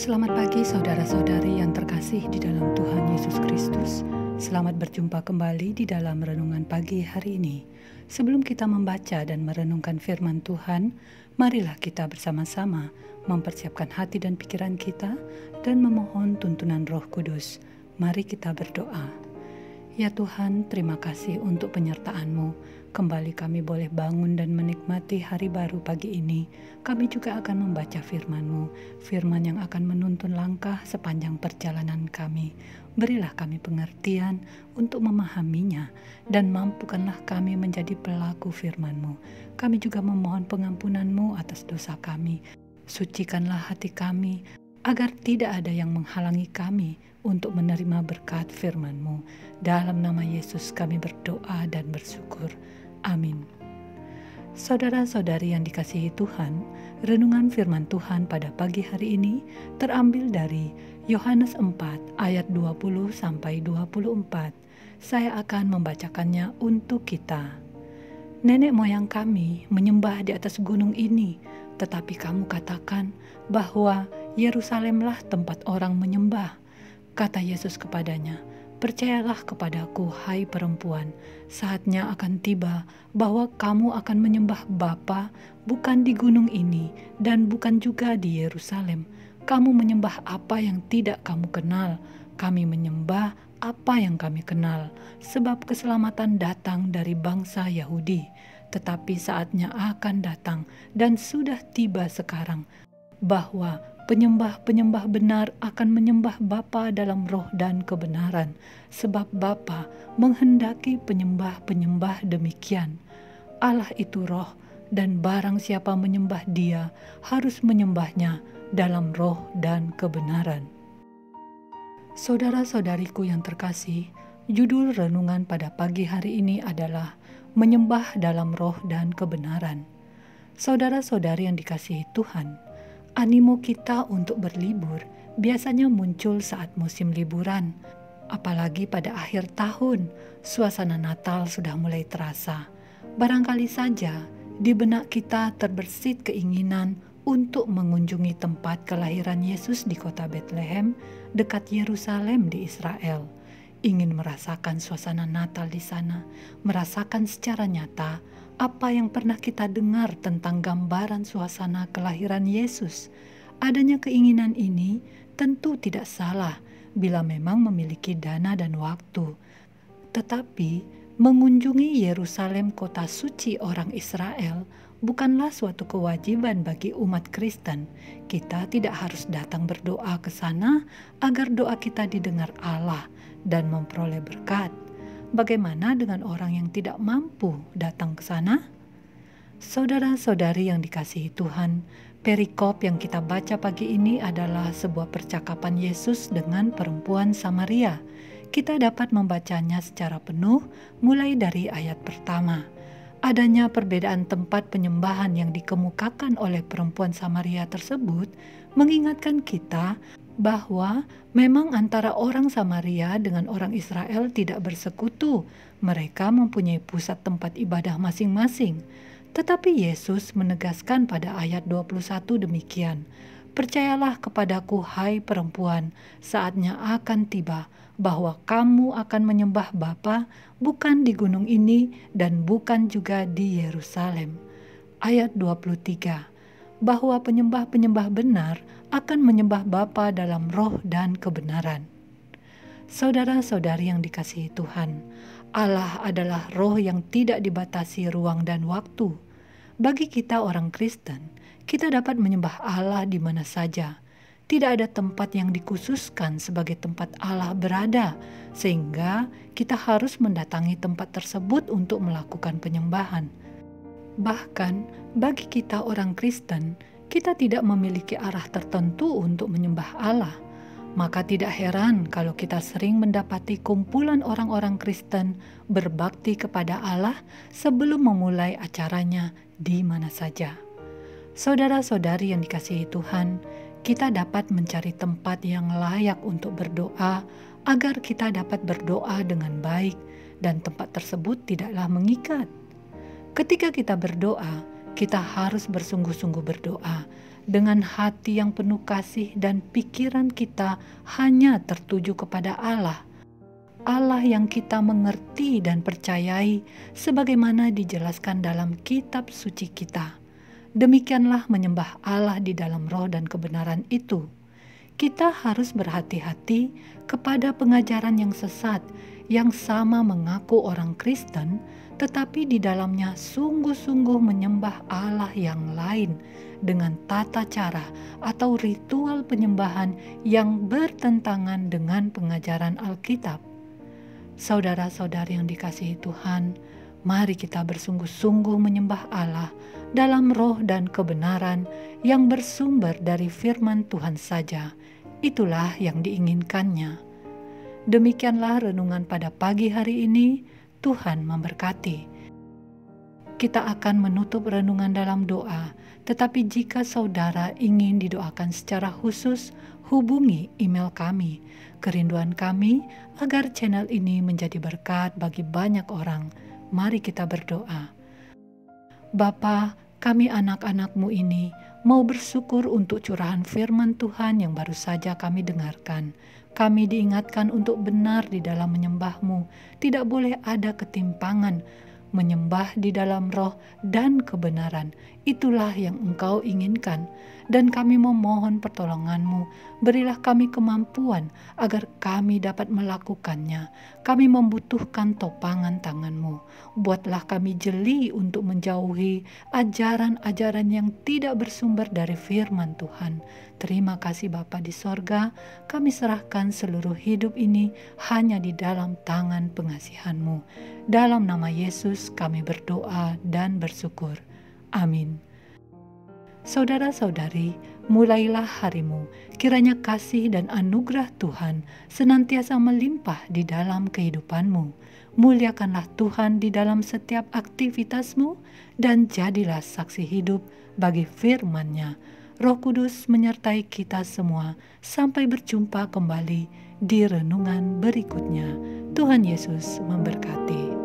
Selamat pagi saudara-saudari yang terkasih di dalam Tuhan Yesus Kristus. Selamat berjumpa kembali di dalam renungan pagi hari ini. Sebelum kita membaca dan merenungkan firman Tuhan, marilah kita bersama-sama mempersiapkan hati dan pikiran kita dan memohon tuntunan Roh Kudus. Mari kita berdoa. Ya Tuhan, terima kasih untuk penyertaan-Mu. Kembali kami boleh bangun dan menikmati hari baru pagi ini. Kami juga akan membaca firman-Mu, firman yang akan menuntun langkah sepanjang perjalanan kami. Berilah kami pengertian untuk memahaminya, dan mampukanlah kami menjadi pelaku firman-Mu. Kami juga memohon pengampunan-Mu atas dosa kami. Sucikanlah hati kami, agar tidak ada yang menghalangi kami untuk menerima berkat firman-Mu. Dalam nama Yesus kami berdoa dan bersyukur. Amin. Saudara-saudari yang dikasihi Tuhan, renungan firman Tuhan pada pagi hari ini terambil dari Yohanes 4 ayat 20-24. Saya akan membacakannya untuk kita. Nenek moyang kami menyembah di atas gunung ini, tetapi kamu katakan bahwa Yerusalemlah tempat orang menyembah. Kata Yesus kepadanya, percayalah kepadaku, hai perempuan, saatnya akan tiba bahwa kamu akan menyembah Bapa bukan di gunung ini dan bukan juga di Yerusalem. Kamu menyembah apa yang tidak kamu kenal, kami menyembah apa yang kami kenal, sebab keselamatan datang dari bangsa Yahudi. Tetapi saatnya akan datang dan sudah tiba sekarang, bahwa penyembah-penyembah benar akan menyembah Bapa dalam roh dan kebenaran, sebab Bapa menghendaki penyembah-penyembah demikian. Allah itu roh, dan barang siapa menyembah Dia harus menyembahnya dalam roh dan kebenaran. Saudara-saudariku yang terkasih, judul renungan pada pagi hari ini adalah menyembah dalam roh dan kebenaran. Saudara-saudari yang dikasihi Tuhan, animo kita untuk berlibur biasanya muncul saat musim liburan. Apalagi pada akhir tahun, suasana Natal sudah mulai terasa. Barangkali saja di benak kita terbersit keinginan untuk mengunjungi tempat kelahiran Yesus di kota Bethlehem, dekat Yerusalem di Israel. Ingin merasakan suasana Natal di sana, merasakan secara nyata apa yang pernah kita dengar tentang gambaran suasana kelahiran Yesus. Adanya keinginan ini tentu tidak salah bila memang memiliki dana dan waktu. Tetapi mengunjungi Yerusalem, kota suci orang Israel, bukanlah suatu kewajiban bagi umat Kristen. Kita tidak harus datang berdoa ke sana agar doa kita didengar Allah dan memperoleh berkat. Bagaimana dengan orang yang tidak mampu datang ke sana? Saudara-saudari yang dikasihi Tuhan, perikop yang kita baca pagi ini adalah sebuah percakapan Yesus dengan perempuan Samaria. Kita dapat membacanya secara penuh mulai dari ayat pertama. Adanya perbedaan tempat penyembahan yang dikemukakan oleh perempuan Samaria tersebut mengingatkan kita bahwa memang antara orang Samaria dengan orang Israel tidak bersekutu. Mereka mempunyai pusat tempat ibadah masing-masing. Tetapi Yesus menegaskan pada ayat 21 demikian, percayalah kepadaku, hai perempuan, saatnya akan tiba bahwa kamu akan menyembah Bapa bukan di gunung ini dan bukan juga di Yerusalem. Ayat 23, bahwa penyembah-penyembah benar akan menyembah Bapa dalam roh dan kebenaran. Saudara-saudari yang dikasihi Tuhan, Allah adalah roh yang tidak dibatasi ruang dan waktu. Bagi kita orang Kristen, kita dapat menyembah Allah di mana saja. Tidak ada tempat yang dikhususkan sebagai tempat Allah berada, sehingga kita harus mendatangi tempat tersebut untuk melakukan penyembahan. Bahkan bagi kita orang Kristen, kita tidak memiliki arah tertentu untuk menyembah Allah. Maka tidak heran kalau kita sering mendapati kumpulan orang-orang Kristen berbakti kepada Allah sebelum memulai acaranya di mana saja. Saudara-saudari yang dikasihi Tuhan, kita dapat mencari tempat yang layak untuk berdoa agar kita dapat berdoa dengan baik dan tempat tersebut tidaklah mengikat. Ketika kita berdoa, Kita harus bersungguh-sungguh berdoa dengan hati yang penuh kasih dan pikiran kita hanya tertuju kepada Allah. Allah yang kita mengerti dan percayai sebagaimana dijelaskan dalam kitab suci kita. Demikianlah menyembah Allah di dalam roh dan kebenaran itu. Kita harus berhati-hati kepada pengajaran yang sesat yang sama mengaku orang Kristen, tetapi di dalamnya sungguh-sungguh menyembah Allah yang lain dengan tata cara atau ritual penyembahan yang bertentangan dengan pengajaran Alkitab. Saudara-saudari yang dikasihi Tuhan, mari kita bersungguh-sungguh menyembah Allah dalam roh dan kebenaran yang bersumber dari firman Tuhan saja. Itulah yang diinginkannya. Demikianlah renungan pada pagi hari ini. Tuhan memberkati. Kita akan menutup renungan dalam doa, tetapi jika saudara ingin didoakan secara khusus, hubungi email kami. Kerinduan kami agar channel ini menjadi berkat bagi banyak orang. Mari kita berdoa. Bapa, kami anak-anak-Mu ini mau bersyukur untuk curahan firman Tuhan yang baru saja kami dengarkan. Kami diingatkan untuk benar di dalam menyembah-Mu. Tidak boleh ada ketimpangan. Menyembah di dalam roh dan kebenaran, itulah yang Engkau inginkan. Dan kami memohon pertolongan-Mu, berilah kami kemampuan agar kami dapat melakukannya. Kami membutuhkan topangan tangan-Mu. Buatlah kami jeli untuk menjauhi ajaran-ajaran yang tidak bersumber dari firman Tuhan. Terima kasih Bapa di sorga, kami serahkan seluruh hidup ini hanya di dalam tangan pengasihan-Mu. Dalam nama Yesus kami berdoa dan bersyukur. Amin. Saudara-saudari, mulailah harimu, kiranya kasih dan anugerah Tuhan senantiasa melimpah di dalam kehidupanmu. Muliakanlah Tuhan di dalam setiap aktivitasmu dan jadilah saksi hidup bagi firman-Nya. Roh Kudus menyertai kita semua sampai berjumpa kembali di renungan berikutnya. Tuhan Yesus memberkati.